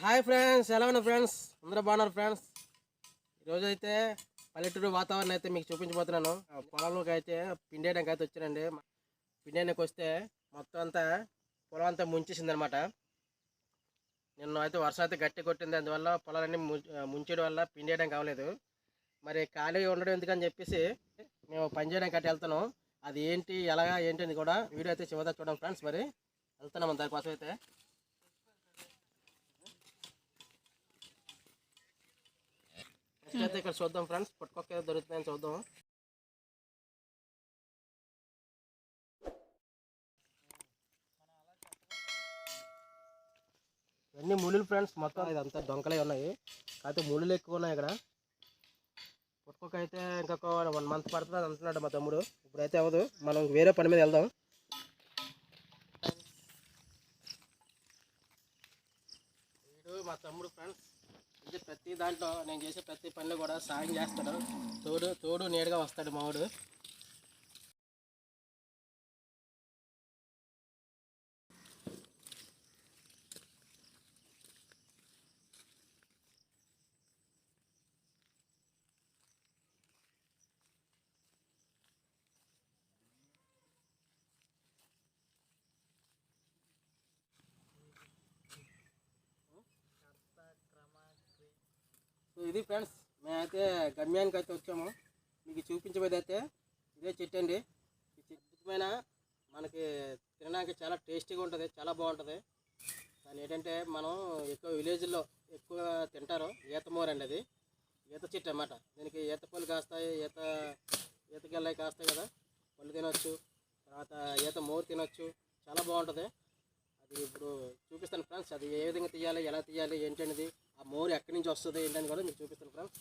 Hi friends, ఎలా ఉన్నారు friends? అందరూ బాగున్నారు ఫ్రెండ్స్. ఈరోజు అయితే పల్లెటూరు వాతావరణం అయితే మీకు చూపించబోతున్నాను. పొలంలోకి అయితే పిండేయడానికి అయితే వచ్చానండి. పిండేయడానికి వస్తే మొత్తం అంతా పొలం అంతా ముంచేసింది అనమాట. నిన్న అయితే వర్షం అయితే గట్టి కొట్టింది, అందువల్ల పొలాలన్నీ ముంచేయడం వల్ల పిండేయడానికి అవ్వలేదు. మరి ఖాళీ ఉండడం ఎందుకని చెప్పేసి మేము పని చేయడానికి అట్లా వెళ్తున్నాం. అది ఏంటి, ఎలాగా ఏంటి అని కూడా వీడియో అయితే చివరిదా చూడండి ఫ్రెండ్స్. మరి వెళ్తున్నాం దానికోసం అయితే. అయితే ఇక్కడ చూద్దాం ఫ్రెండ్స్, పుట్టుకొక్క ఏదో దొరుకుతుందని చూద్దాం. ఇవన్నీ ముళ్ళు ఫ్రెండ్స్, మొత్తం ఇదంతా దొంకలే ఉన్నాయి. కాకపోతే ముళ్ళు ఎక్కువ ఉన్నాయి ఇక్కడ. పుట్టుకొక్క అయితే ఇంకొక 1 మంత్ పడుతుంది అంటున్నాడు మా తమ్ముడు. ఇప్పుడైతే అవ్వదు, మనం వేరే పని మీద వెళ్దాం. వీడు మా తమ్ముడు ఫ్రెండ్స్. అంటే ప్రతి దాంట్లో నేను చేసే ప్రతి పనిలో కూడా సాయం చేస్తాడు. తోడు నీడగా వస్తాడు మావాడు. సో ఇది ఫ్రెండ్స్, మేమైతే గమ్యానికి అయితే వచ్చాము. మీకు చూపించబోయేది అయితే ఇదే చెట్టు అండి. ఈ చెట్టుమైన మనకి తినడానికి చాలా టేస్టీగా ఉంటుంది, చాలా బాగుంటుంది. దాని ఏంటంటే మనం ఎక్కువ విలేజ్లో ఎక్కువ తింటారు. ఈతమూర అండి అది, ఈత చెట్టు అన్నమాట. దీనికి ఈత పళ్ళు కాస్తాయి, ఈతకెళ్ళాయి కాస్తాయి కదా, పళ్ళు తినొచ్చు. తర్వాత ఈత మోరు తినొచ్చు, చాలా బాగుంటుంది. అది ఇప్పుడు చూపిస్తాను ఫ్రెండ్స్. అది ఏ విధంగా తీయాలి, ఎలా తీయాలి ఏంటనేది, ఆ మోరు ఎక్కడి నుంచి వస్తుంది ఏంటని కూడా మీకు చూపిస్తాను ఫ్రెండ్స్.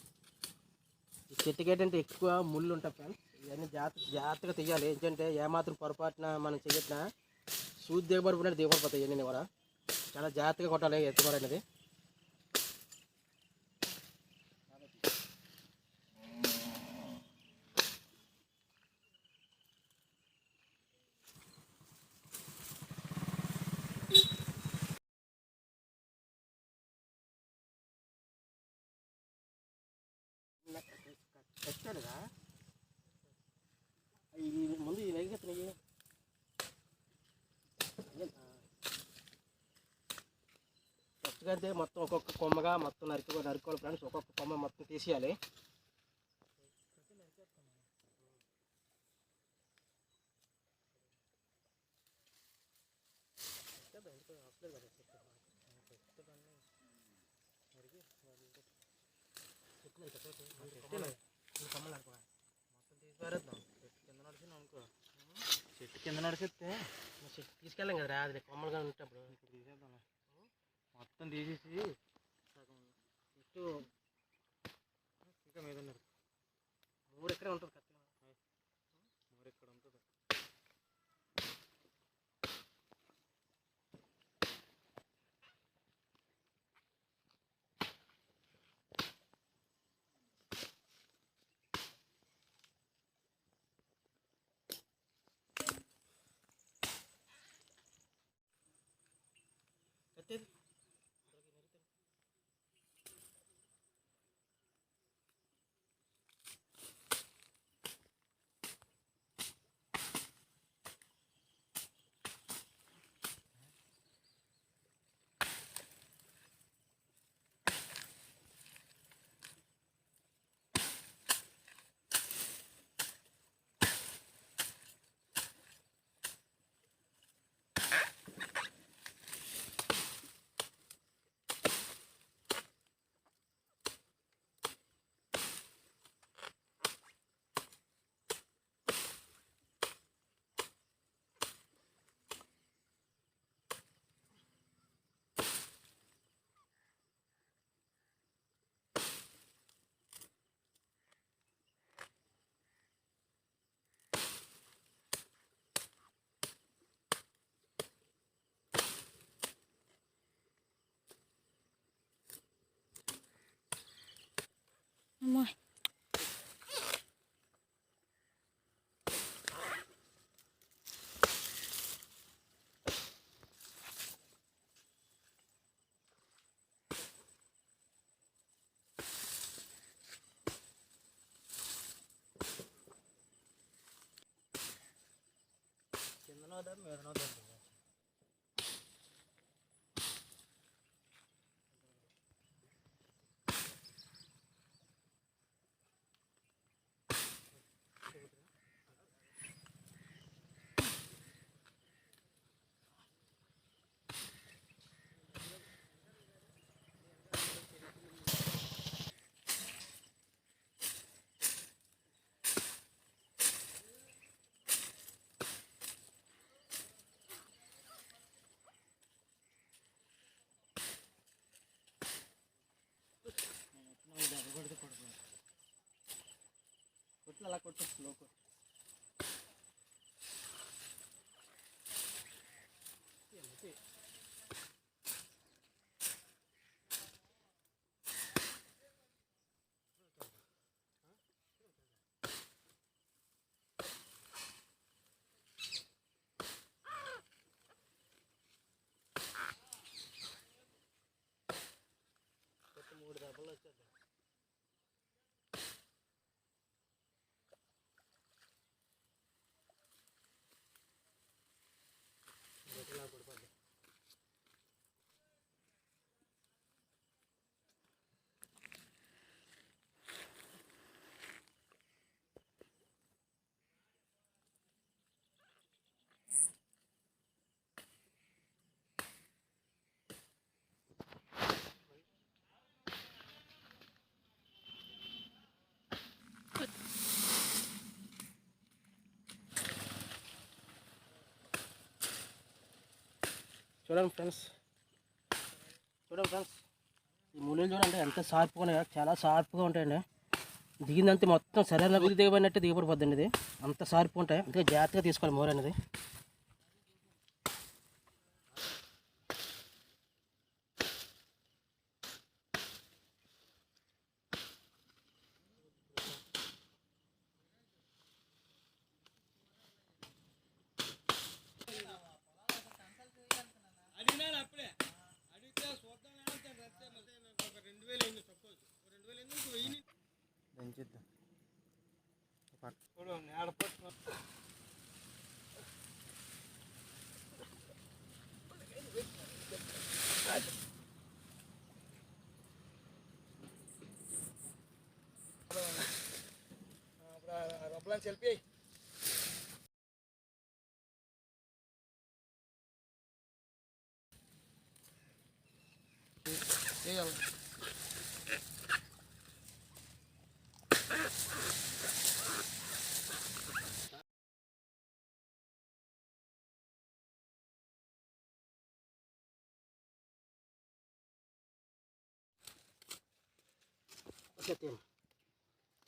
ఈ చెట్టుకి ఏంటంటే ఎక్కువ ముళ్ళు ఉంటాయి ఫ్రెండ్స్. ఇవన్నీ జాగ్రత్తగా తీయాలి. ఏంటంటే ఏమాత్రం పొరపాటున మనం చేయట్లా సూది దిగబడిపోయినట్టు దిగబడిపోతాయి. ఇవన్నీ కూడా చాలా జాగ్రత్తగా కొట్టాలి ఎత్తుమర అనేది. కట్టాడుగా ముందు ఈ నైగెత్తున్నాయి. ఫస్ట్గా అయితే మొత్తం ఒక్కొక్క కొమ్మగా మొత్తం నరుకోవాలి ఫ్రెండ్స్. ఒక్కొక్క కొమ్మ మొత్తం తీసేయాలి. చెట్టు కింద నడిచేస్తే చెట్టు తీసుకెళ్ళాం కదరా, అది కొమ్మలుగా ఉంటప్పుడు. ఇప్పుడు తీసేద్దాం, మొత్తం తీసేసి సగం చెట్టు ఇంకా మీద ఉన్నారు. 3 ఎకరే ఉంటుంది కరెక్ట్గా. మరి ఇక్కడ ఉంటుంది. కట్టేది కొట్లు అలా కొట్టు లోకు మూడు దెబ్బలు వచ్చేద్దాం. చూడండి ఫ్రెండ్స్, ఈ ముళ్ళు చూడండి ఎంత షార్ప్గా ఉన్నాయో, చాలా షార్ప్గా ఉంటాయండి. దిగిందంతే మొత్తం సరైన ఊరి దిగబడినట్టే దిగబడిపోద్దండి. ఇది అంత షార్ప్గా ఉంటాయి, అందుకే జాగ్రత్తగా తీసుకోవాలి మోర్ అనేది. సెల్ఫీ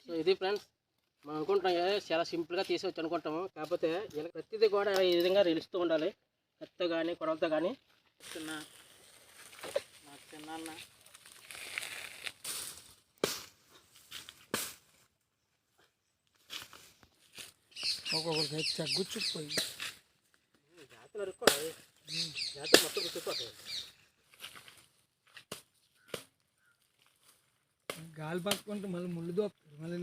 సో ఇది ఫ్రెండ్స్, మనం అనుకుంటున్నాం చాలా సింపుల్గా తీసేవచ్చు అనుకుంటాము. కాకపోతే ఇలా ప్రతిదీ కూడా ఈ విధంగా నిలుస్తూ ఉండాలి, కత్తితో కానీ కొడవలతో కానీ. చిన్న అన్న ఒక్కొక్కరికి గుచ్చుకుపోయి జాతలు అరుక్కోండి, జాతలు మొత్తం గుచ్చుకుపోతాయి. గాలి పట్టుకుంటే మళ్ళీ ముళ్ళు దోపుతారు మళ్ళీ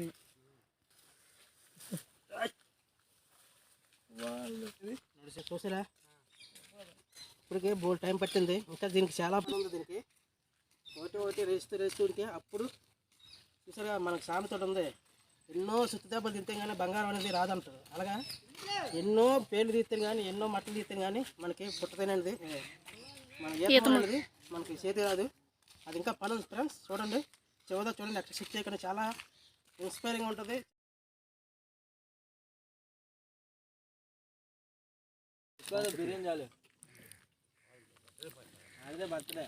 వాళ్ళు చూసారా. ఇప్పటికే బోల్ టైం పట్టింది, ఇంకా దీనికి చాలా పని ఉంది. దీనికి ఒకటి రేస్తూ ఉంటే అప్పుడు చూసారా, మనకు సామెత ఉంది, ఎన్నో సుత్తి దెబ్బలు తింటే కానీ బంగారం అనేది రాదంటారు. అలాగా ఎన్నో పేర్లు తీస్తాను కానీ, ఎన్నో మట్టలు తీస్తాను కానీ మనకి పుట్టతేనేది మన ఈతం అనేది మనకి చేతి రాదు. అది ఇంకా పని ఉంది ఫ్రెండ్స్. చూడండి చివరిదా చూడండి, అక్కడ షిఫ్ట్ చేయకుండా చాలా ఇన్స్పైరింగ్ ఉంటుంది. బిర్యానీ చాలు, అదే బర్త్డే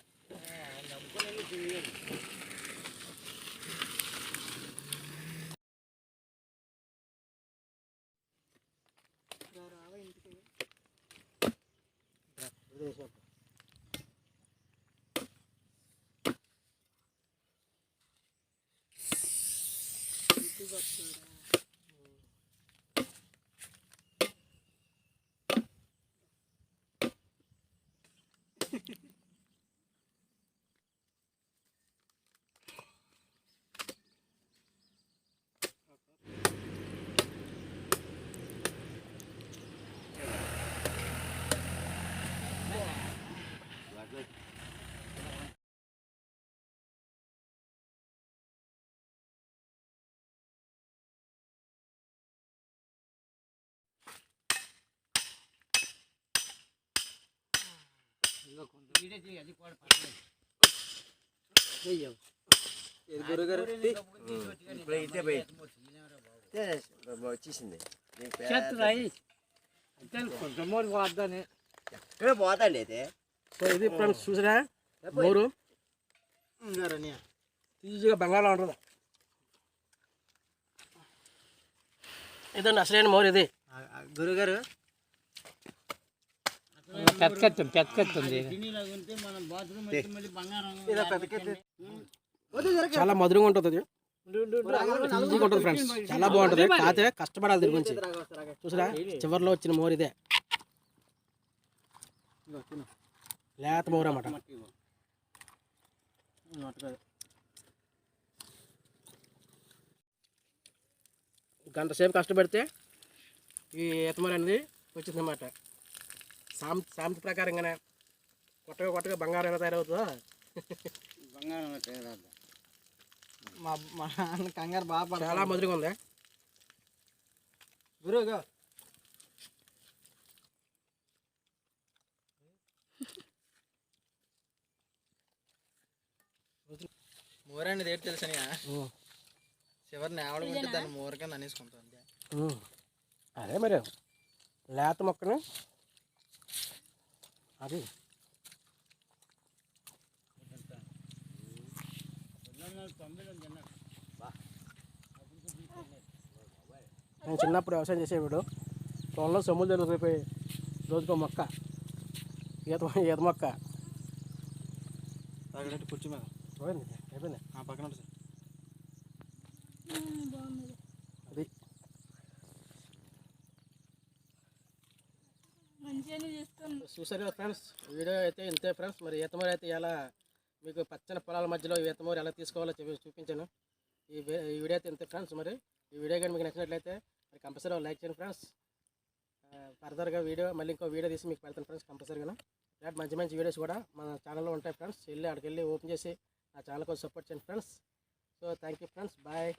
గురుగారు ఇప్పుడు ఇదే వచ్చేసింది ఎక్కడ పోతాండి అయితే సో ఇది ఫ్రెండ్స్ చూసినా మోరు ఈజీగా బంగాళా ఉంటుంది. ఇదండి అసలైన మోరు ఇది. గురుగారు చాలా మధురంగా ఉంటుంది అది. ఈజీగా ఉంటుంది ఫ్రెండ్స్, చాలా బాగుంటుంది. కాకపోతే కష్టపడాలి దీని గురించి. చూసారా చివరిలో వచ్చిన మోరు ఇదే, లేత మోరు అన్నమాట. గంట సేపు కష్టపడితే ఈ ఈతమూర అనేది వచ్చిందన్నమాట. సామెత ప్రకారంగానే కొట్టగా బంగారం ఎలా తయారవుతుందో మా కంగారు బాగా చాలా మధురంగా ఉంది. గురువుగా మోర అనేది ఏంటి తెలుసని చివరి నేవడుకుంటే దాన్ని మోర కింద అనేసుకుంటాం. అదే మరి లేత మొక్కని అది నేను చిన్నప్పుడు వ్యవసాయం చేసేవాడు. పొలంలో సొమ్ములు జరుగుతాయి, రోజుకో మొక్క ఈత మొక్క కుర్చీ మీద పోయింది, అయిపోయింది. పక్కన ఉంటుంది సార్. అది చూసారు కదా ఫ్రెండ్స్, వీడియో అయితే ఇంతే ఫ్రెండ్స్. మరి ఈతమూరి అయితే ఎలా మీకు పచ్చని పొలాల మధ్యలో ఈతమూరి ఎలా తీసుకోవాలో చూపించాను. ఈ వీడియో అయితే ఇంతే ఫ్రెండ్స్. మరి ఈ వీడియో కానీ మీకు నచ్చినట్లయితే మరి కంపల్సరీ లైక్ చేయండి ఫ్రెండ్స్. ఫర్దర్గా మళ్ళీ ఇంకో వీడియో తీసి మీకు పెడతాను ఫ్రెండ్స్ కంపల్సరీగా. ఇలాంటి మంచి మంచి వీడియోస్ కూడా మన ఛానల్లో ఉంటాయి ఫ్రెండ్స్. అక్కడికి వెళ్ళి ఓపెన్ చేసి నా ఛానల్ కోసం సపోర్ట్ చేయండి friends. So thank you friends, bye.